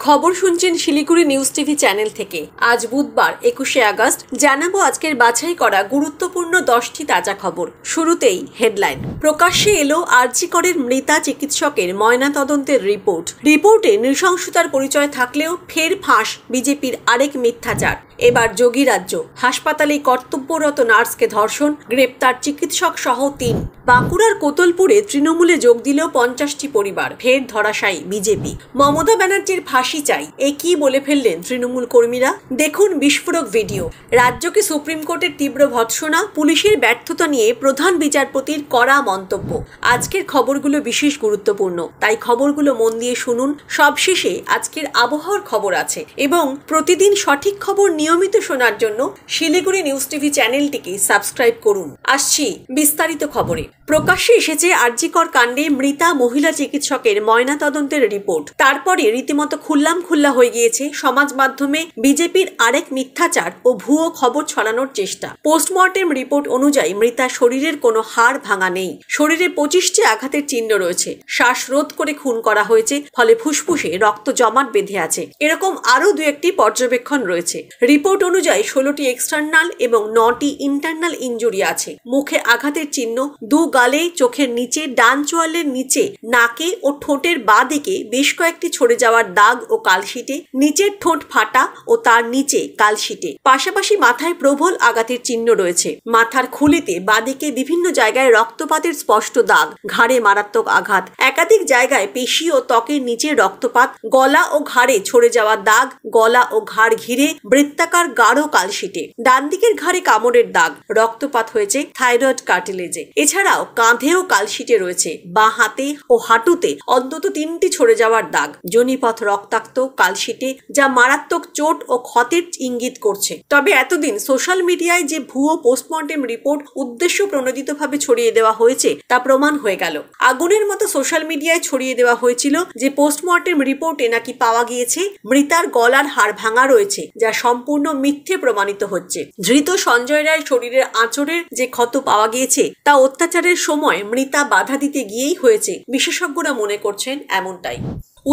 খবর শুনছেন Siliguri news TV channel থেকে। আজ বুধবার 21শে আগস্ট জানাবো আজকের বাছাই করা গুরুত্বপূর্ণ 10টি তাজা খবর। শুরুতেই হেডলাইন। প্রকাশ্যে এলো আরজি করের মৃতা চিকিৎসকের ময়নাতদন্তের রিপোর্টে নৃশংসতার পরিচয় থাকলেও ফের ফাঁস বিজেপির আরেক মিথ্যাচার। এবার যোগী রাজ্য, হাসপাতালে কর্তব্যরত নার্সকে ধর্ষণ, গ্রেপ্তার চিকিৎসক সহ 3। বাঁকুড়ার কোতলপুরে তৃণমূলে যোগ দিল 50টি পরিবার, ফের ধরাশায়ী বিজেপি। মমতা ব্যানার্জির ফাঁসি চাই, এ কি বলে ফেললেন তৃণমূল কর্মীরা। দেখুন বিস্ফোরক ভিডিও। রাজ্যকে সুপ্রিম কোর্টের তীব্র ভৎসনা, পুলিশের ব্যর্থতা নিয়ে প্রধান বিচারপতির কড়া মন্তব্য। আজকের খবরগুলো বিশেষ গুরুত্বপূর্ণ, তাই খবরগুলো মন দিয়ে শুনুন। সবশেষে আজকের আবহাওয়ার খবর আছে এবং প্রতিদিন সঠিক খবর নিয়মিত শোনার জন্য শিলিগুড়ি নিউজ টিভি চ্যানেলটিকে সাবস্ক্রাইব করুন। আসছি বিস্তারিত খবরে। প্রকাশ্যে এসেছে আরজি কর কাণ্ডে মৃতা মহিলা চিকিৎসকের ময়নাতদন্তের রিপোর্ট। তারপরে রীতিমতো খুল্লা হয়ে গিয়েছে সমাজ মাধ্যমে বিজেপির আরেক মিথ্যাচার ও ভুয়ো খবর ছড়ানোর চেষ্টা। পোস্টমর্টেম রিপোর্ট অনুযায়ী মৃতার শরীরের কোনো হাড় ভাঙা নেই, শরীরে 25টি আঘাতের চিহ্ন রয়েছে, শ্বাসরোধ করে খুন করা হয়েছে, ফলে ফুসফুসে রক্ত জমাট বেঁধে আছে, এরকম আরো 2-1টি পর্যবেক্ষণ রয়েছে। রিপোর্ট অনুযায়ী 16টি এক্সটার্নাল এবং 9টি ইন্টারনাল ইনজুরি আছে। মুখে আঘাতের চিহ্ন, দু গালে, চোখের নিচে, ডান চোয়ালের নিচে, নাকে ও ঠোঁটের বাঁ দিকে বেশ কয়েকটি ছড়ে যাওয়ার দাগ ও কালশিটে, নিচের ঠোঁট ফাটা ও তার নিচে কালশিটে। পাশাপাশি মাথায় প্রবল আঘাতের চিহ্ন রয়েছে। মাথার খুলিতে বাঁদিকে বিভিন্ন জায়গায় রক্তপাতের স্পষ্ট দাগ, ঘাড়ে মারাত্মক আঘাত, একাধিক জায়গায় পেশি ও ত্বকের নিচে রক্তপাত, গলা ও ঘাড়ে ছড়ে যাওয়া দাগ, গলা ও ঘাড় ঘিরে বৃত্তাকার গাঢ় কালশিটে, ডান দিকের ঘাড়ে কামড়ের দাগ, রক্তপাত হয়েছে থাইরয়েড কার্টিলেজে। এছাড়াও কাঁধেও কালশিটে রয়েছে। বাঁ হাতে ও হাঁটুতে অন্তত 3টি ছড়ে যাওয়ার দাগ, যোনিপথ রক্তাক্ত, কালশিটে, যা মারাত্মক চোট ও ক্ষতের ইঙ্গিত করছে। তবে এতদিন সোশ্যাল মিডিয়ায় যে ভুয়ো পোস্টমর্টেম রিপোর্ট উদ্দেশ্য প্রণোদিতভাবে ছড়িয়ে দেওয়া হয়েছে তা প্রমাণ হয়ে গেল। আগুনের মতো সোশ্যাল মিডিয়ায় ছড়িয়ে দেওয়া হয়েছিল যে পোস্টমর্টেম রিপোর্টে নাকি পাওয়া গিয়েছে মৃতার গলার হাড় ভাঙা রয়েছে, যা সম্পূর্ণ মিথ্যে প্রমাণিত হচ্ছে। ধৃত সঞ্জয় রায়ের শরীরের আঁচড়ের যে ক্ষত পাওয়া গিয়েছে তা অত্যাচারের সময় মৃতা বাধা দিতে গিয়েই হয়েছে, বিশেষজ্ঞরা মনে করছেন এমনটাই।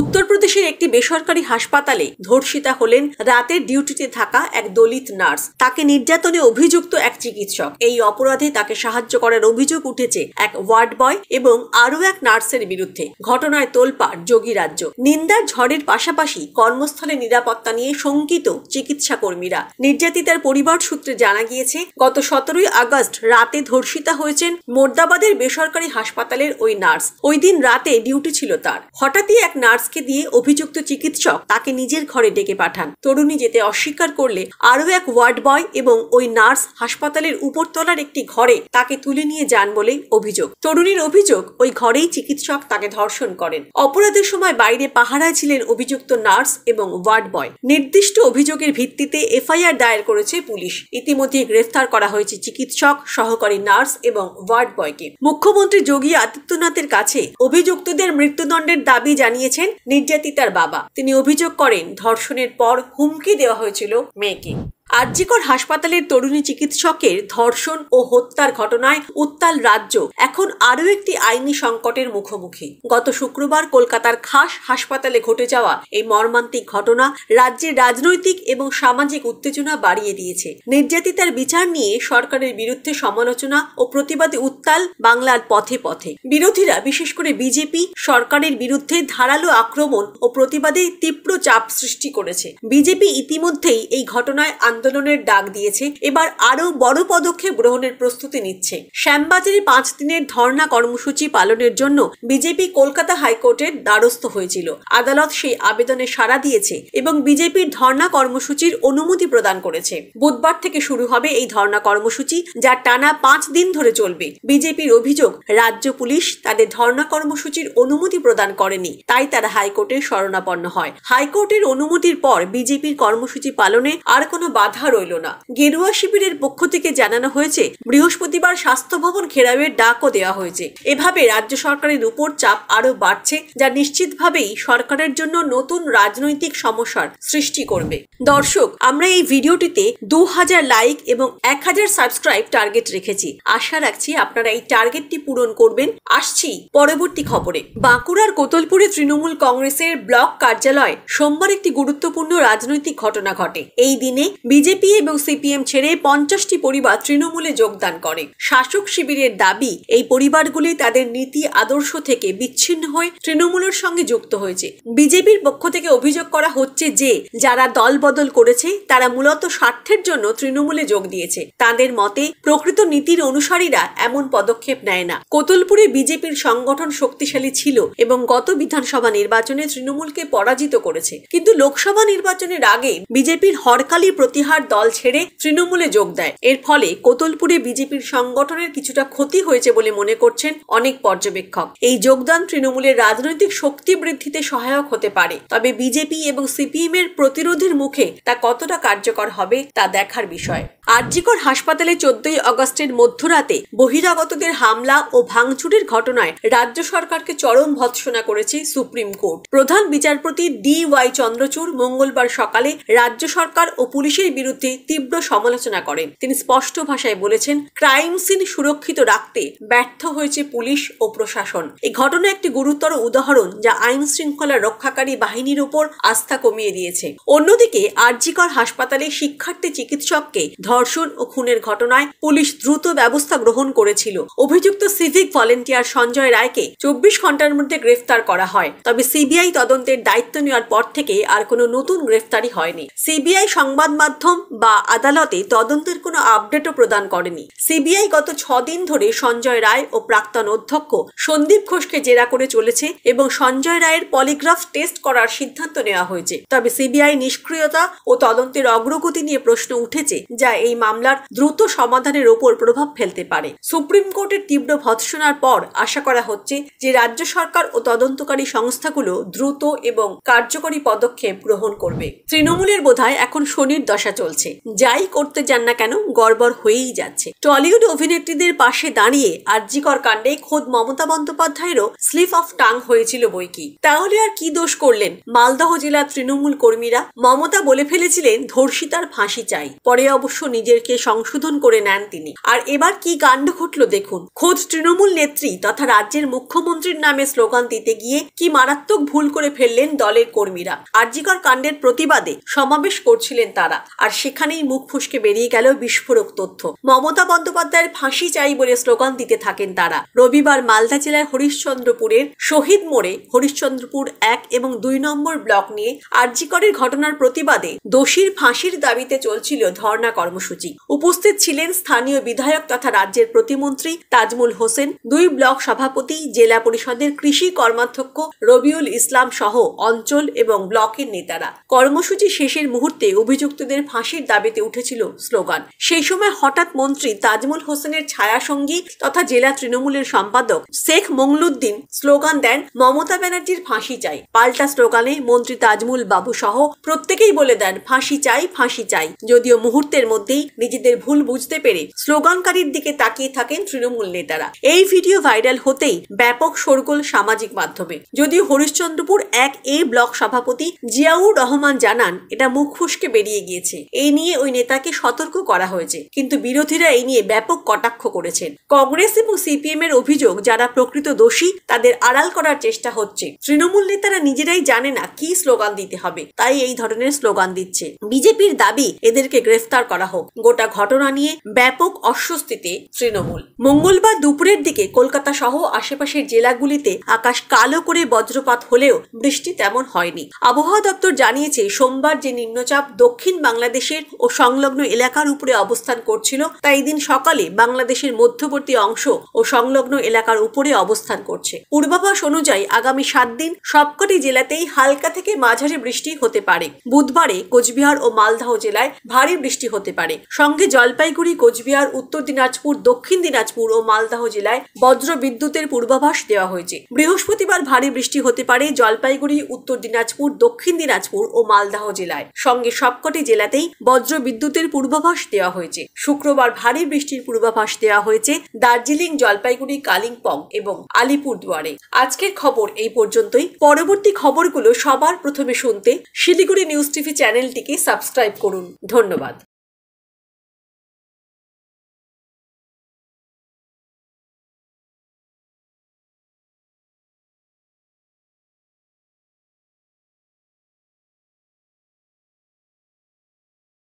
উত্তরপ্রদেশের একটি বেসরকারি হাসপাতালে ধর্ষিতা হলেন রাতের ডিউটিতে থাকা এক দলিত নার্স। তাকে নির্যাতনে অভিযুক্ত এক চিকিৎসক। এই অপরাধে তাকে সাহায্য করার অভিযোগ উঠেছে এক ওয়ার্ড বয় এবং আরও এক নার্সের বিরুদ্ধে। ঘটনায় তোলপাড় যোগী রাজ্য। নিন্দার ঝড়ের পাশাপাশি কর্মস্থলে নিরাপত্তা নিয়ে শঙ্কিত চিকিৎসা কর্মীরা। নির্যাতিতার পরিবার সূত্রে জানা গিয়েছে, গত 17ই আগস্ট রাতে ধর্ষিতা হয়েছেন মোর্দাবাদের বেসরকারি হাসপাতালের ওই নার্স। ওই দিন রাতে ডিউটি ছিল তার। হঠাৎই এক নার্সকে দিয়ে অভিযুক্ত চিকিৎসক তাকে নিজের ঘরে ডেকে পাঠান। তরুণী যেতে অস্বীকার করলে আরও এক ওয়ার্ড বয় এবং ওই নার্স হাসপাতালের উপরতলার একটি ঘরে তাকে তুলে নিয়ে যান বলেই অভিযোগ। তরুণীর অভিযোগ, ওই ঘরেই চিকিৎসক তাকে ধর্ষণ করেন। অপরাধের সময় বাইরে পাহারায় ছিলেন অভিযুক্ত নার্স এবং ওয়ার্ড বয়। নির্দিষ্ট অভিযোগের ভিত্তিতে এফআইআর দায়ের করেছে পুলিশ। ইতিমধ্যে গ্রেফতার করা হয়েছে চিকিৎসক, সহকারী নার্স এবং ওয়ার্ড বয়কে। মুখ্যমন্ত্রী যোগী আদিত্যনাথের কাছে অভিযুক্তদের মৃত্যুদণ্ডের দাবি জানিয়েছেন নির্যাতিতার বাবা। তিনি অভিযোগ করেন, ধর্ষণের পর হুমকি দেওয়া হয়েছিল মেয়েকে। আরজি কর হাসপাতালের তরুণী চিকিৎসকের ধর্ষণ ও হত্যার ঘটনায় উত্তাল রাজ্য এখন আরও একটি আইনি সংকটের মুখোমুখি। গত শুক্রবার কলকাতার খাস হাসপাতালে ঘটে যাওয়া এই মর্মান্তিক ঘটনা রাজ্যের রাজনৈতিক এবং সামাজিক উত্তেজনা বাড়িয়ে দিয়েছে। নির্যাতিতার বিচার নিয়ে সরকারের বিরুদ্ধে সমালোচনা ও প্রতিবাদে উত্তাল বাংলার পথে পথে। বিরোধীরা, বিশেষ করে বিজেপি, সরকারের বিরুদ্ধে ধারালো আক্রমণ ও প্রতিবাদে তীব্র চাপ সৃষ্টি করেছে। বিজেপি ইতিমধ্যেই এই ঘটনায় আন্দোলনের ডাক দিয়েছে। এবার আরো বড় পদক্ষেপ গ্রহণের প্রস্তুতি নিচ্ছে। শ্যামবাজারে 5 দিনের ধর্ণা কর্মসূচি পালনের জন্য বিজেপি কলকাতা হাইকোর্টের দ্বারস্থ হয়েছিল। আদালত সেই আবেদনে সাড়া দিয়েছে এবং বিজেপির ধর্ণা কর্মসূচির অনুমতি প্রদান করেছে। বুধবার থেকে শুরু হবে এই ধর্ণা কর্মসূচি, যা টানা 5 দিন ধরে চলবে। বিজেপির অভিযোগ, রাজ্য পুলিশ তাদের ধর্ণা কর্মসূচির অনুমতি প্রদান করেনি, তাই তারা হাইকোর্টের শরণাপন্ন হয়। হাইকোর্টের অনুমতির পর বিজেপির কর্মসূচি পালনে আর কোনো বাধা বাধা রইল না। গেরুয়া শিবিরের পক্ষ থেকে জানানো হয়েছে, বৃহস্পতিবার স্বাস্থ্য ভবন ঘেরাওয়ের ডাকও দেওয়া হয়েছে। এভাবে রাজ্য সরকারের উপর চাপ আরো বাড়ছে, যা নিশ্চিতভাবেই সরকারের জন্য নতুন রাজনৈতিক সমস্যার সৃষ্টি করবে। দর্শক, আমরা এই ভিডিওটিতে 2000 লাইক এবং 1000 সাবস্ক্রাইব টার্গেট রেখেছি। আশা রাখছি আপনারা এই টার্গেটটি পূরণ করবেন। আসছি পরবর্তী খবরে। বাঁকুড়ার কোতলপুরে তৃণমূল কংগ্রেসের ব্লক কার্যালয়ে সোমবার একটি গুরুত্বপূর্ণ রাজনৈতিক ঘটনা ঘটে। এই দিনে বিজেপি এবং সিপিএম ছেড়ে 50টি পরিবার তৃণমূলে যোগদান করে। শাসক শিবিরের দাবি, এই পরিবারগুলি তাদের নীতি আদর্শ থেকে বিচ্ছিন্ন হয়ে তৃণমূলের সঙ্গে যুক্ত হয়েছে। বিজেপির পক্ষ থেকে অভিযোগ করা হচ্ছে যে যারা দল বদল করেছে তারা মূলত স্বার্থের জন্য তৃণমূলে যোগ দিয়েছে। তাদের মতে প্রকৃত নীতির অনুসারীরা এমন পদক্ষেপ নেয় না। কোতলপুরে বিজেপির সংগঠন শক্তিশালী ছিল এবং গত বিধানসভা নির্বাচনে তৃণমূলকে পরাজিত করেছে, কিন্তু লোকসভা নির্বাচনের আগে বিজেপির হরকালি প্রতিহার দল ছেড়ে তৃণমূলে যোগ দেয়। এর ফলে কোতলপুরে বিজেপির সংগঠনের কিছুটা ক্ষতি হয়েছে বলে মনে করছেন অনেক পর্যবেক্ষক। এই যোগদান তৃণমূলের রাজনৈতিক শক্তি বৃদ্ধিতে সহায়ক হতে পারে, তবে বিজেপি এবং সিপিএম এর প্রতিরোধের মুখে তা কতটা কার্যকর হবে তা দেখার বিষয়। আরজিকর হাসপাতালে 14ই আগস্টের মধ্যরাতে বহিরাগতদের হামলা ও ভাঙচুরের ঘটনায় রাজ্য সরকারকে চরম ভৎসনা করেছে সুপ্রিম কোর্ট। প্রধান বিচারপতি DY চন্দ্রচূড় মঙ্গলবার সকালে রাজ্য সরকার ও পুলিশের বিরুদ্ধে তীব্র সমালোচনা করেন। তিনি স্পষ্ট ভাষায় বলেছেন, ক্রাইম সিন সুরক্ষিত রাখতে ব্যর্থ হয়েছে পুলিশ ও প্রশাসন। এই ঘটনা একটি গুরুতর উদাহরণ যা আইন শৃঙ্খলা রক্ষাকারী বাহিনীর উপর আস্থা কমিয়ে দিয়েছে। অন্যদিকে আরজিকর হাসপাতালে শিক্ষার্থী চিকিৎসককে ধর্ষণ ও খুনের ঘটনায় পুলিশ দ্রুত ব্যবস্থা গ্রহণ করেছিল। অভিযুক্ত সিভিক ভলেন্টিয়ার সঞ্জয় রায়কে 24 ঘন্টার মধ্যে গ্রেফতার করা হয়, তবে সিবিআই তদন্তের দায়িত্ব নেওয়ার পর থেকে আর কোনো নতুন গ্রেফতারি হয়নি। সিবিআই সংবাদ মাধ্যম বা আদালতে তদন্তের কোনো আপডেটও প্রদান করেনি। সিবিআই গত 6 দিন ধরে সঞ্জয় রায় ও প্রাক্তন অধ্যক্ষ সন্দীপ ঘোষকে জেরা করে চলেছে এবং সঞ্জয় রায়ের পলিগ্রাফ টেস্ট করার সিদ্ধান্ত নেওয়া হয়েছে। তবে সিবিআই নিষ্ক্রিয়তা ও তদন্তের অগ্রগতি নিয়ে প্রশ্ন উঠেছে, যা এই মামলার দ্রুত সমাধানের ওপর প্রভাব ফেলতে পারে। সুপ্রিম কোর্টের তীব্র ভৎসনার পর আশা করা হচ্ছে যে রাজ্য সরকার ও তদন্তকারী সংস্থাগুলো দ্রুত এবং কার্যকরী পদক্ষেপ গ্রহণ করবে। তৃণমূলের বোধহয় এখন শনির দশা চলছে। যাই করতে যান না কেন গড়বড় হয়েই যাচ্ছে। টলিউড অভিনেত্রীদের পাশে দাঁড়িয়ে আরজিকর কাণ্ডে খোদ মমতা বন্দ্যোপাধ্যায়েরও স্লিপ অফ টাং হয়েছিল বইকি। তাহলে আর কি দোষ করলেন মালদহ জেলার তৃণমূল কর্মীরা? মমতা বলে ফেলেছিলেন ধর্ষিতার ফাঁসি চাই, পরে অবশ্য নিজেকে সংশোধন করে নেন তিনি। আর এবার কি কাণ্ড ঘটল দেখুন। খোদ তৃণমূল নেত্রী তথা রাজ্যের মুখ্যমন্ত্রীর নামে স্লোগান দিতে গিয়ে কি মারাত্মক ভুল করে ফেললেন দলের কর্মীরা। আরজিকর কাণ্ডের প্রতিবাদে সমাবেশ করছিলেন তারা, আর সেখানেই মুখ ফুসকে বেরিয়ে গেল বিস্ফোরক তথ্য। মমতা বন্দ্যোপাধ্যায়ের ফাঁসি চাই বলে স্লোগান দিতে থাকেন তারা। রবিবার মালদা জেলার হরিশ্চন্দ্রপুরের শহীদ মোড়ে হরিশ্চন্দ্রপুর 1 এবং 2 নম্বর ব্লক নিয়ে আরজিকরের ঘটনার প্রতিবাদে দোষীর ফাঁসির দাবিতে চলছিল ধর্ণা কর্মসূচি। উপস্থিত ছিলেন স্থানীয় বিধায়ক তথা রাজ্যের প্রতিমন্ত্রী তাজমুল হোসেন, 2 ব্লক সভাপতি, জেলা পরিষদের কৃষি কর্মাধ্যক্ষ রবিউল ইসলাম সহ অঞ্চল এবং ব্লকের নেতারা। কর্মসূচি শেষের মুহূর্তে অভিযুক্তদের ফাঁসির দাবিতে উঠেছিল স্লোগান। সেই সময় হঠাৎ মন্ত্রী তাজমুল হোসেনের ছায়াসঙ্গী তথা জেলা তৃণমূলের সম্পাদক শেখ মংলুদ্দিন স্লোগান দেন, মমতা ব্যানার্জির ফাঁসি চাই। পাল্টা স্লোগানে মন্ত্রী তাজমুল বাবু সহ প্রত্যেকেই বলে দেন, ফাঁসি চাই, ফাঁসি চাই। যদিও মুহূর্তের মধ্যেই নিজেদের ভুল বুঝতে পেরে স্লোগানকারীর দিকে তাকিয়ে থাকেন তৃণমূল নেতারা। এই ভিডিও ভাইরাল হতেই ব্যাপক শোরগোল সামাজিক মাধ্যমে। যদিও হরিশ্চন্দ্রপুর 1A ব্লক সভাপতি জিয়াউর রহমান জানান, এটা মুখ ফুসকে বেরিয়ে গিয়েছে। এই নিয়ে ওই নেতাকে সতর্ক করা হয়েছে, কিন্তু বিরোধীরা এই নিয়ে ব্যাপক কটাক্ষ করেছেন। কংগ্রেস এবং সিপিএম এর অভিযোগ, যারা প্রকৃত দোষী তাদের আড়াল করার চেষ্টা হচ্ছে। তৃণমূল নেতারা নিজেরাই জানে না কি স্লোগান দিতে হবে, তাই এই ধরনের স্লোগান দিচ্ছে। বিজেপির দাবি এদেরকে গ্রেফতার করা হোক। গোটা ঘটনা নিয়ে ব্যাপক অস্বস্তিতে তৃণমূল। মঙ্গলবার দুপুরের দিকে কলকাতা সহ আশেপাশের জেলাগুলিতে আকাশ কালো করে বজ্রপাত হলেও বৃষ্টি তেমন হয়নি। আবহাওয়া দপ্তর জানিয়েছে, সোমবার যে নিম্নচাপ দক্ষিণ বাংলাদেশের ও সংলগ্ন এলাকার উপরে অবস্থান করছিল, তা এই দিন সকালে বাংলাদেশের মধ্যবর্তী অংশ ও সংলগ্ন এলাকার উপরে অবস্থান করছে। পূর্বাভাস অনুযায়ী আগামী 7 দিন সবকটি জেলাতেই হালকা থেকে মাঝারি বৃষ্টি হতে পারে। বুধবারে কোচবিহার ও মালদহ জেলায় ভারী বৃষ্টি হতে পারে। সঙ্গে জলপাইগুড়ি, কোচবিহার, উত্তর দিনাজপুর, দক্ষিণ দিনাজপুর ও মালদহ জেলায় বজ্র বিদ্যুতের পূর্বাভাস দেওয়া হয়েছে। বৃহস্পতিবার ভারী বৃষ্টি হতে পারে জলপাইগুড়ি, উত্তর দিনাজপুর, দক্ষিণ দিনাজপুর ও মালদহ জেলায়। সঙ্গে সবকটি জেলাতেই রাতেই বজ্র বিদ্যুতের পূর্বাভাস দেওয়া হয়েছে। শুক্রবার ভারী বৃষ্টির পূর্বাভাস দেওয়া হয়েছে দার্জিলিং, জলপাইগুড়ি, কালিম্পং এবং আলিপুরদুয়ারে। আজকের খবর এই পর্যন্তই। পরবর্তী খবরগুলো সবার প্রথমে শুনতে শিলিগুড়ি নিউজ টিভি চ্যানেলটিকে সাবস্ক্রাইব করুন। ধন্যবাদ।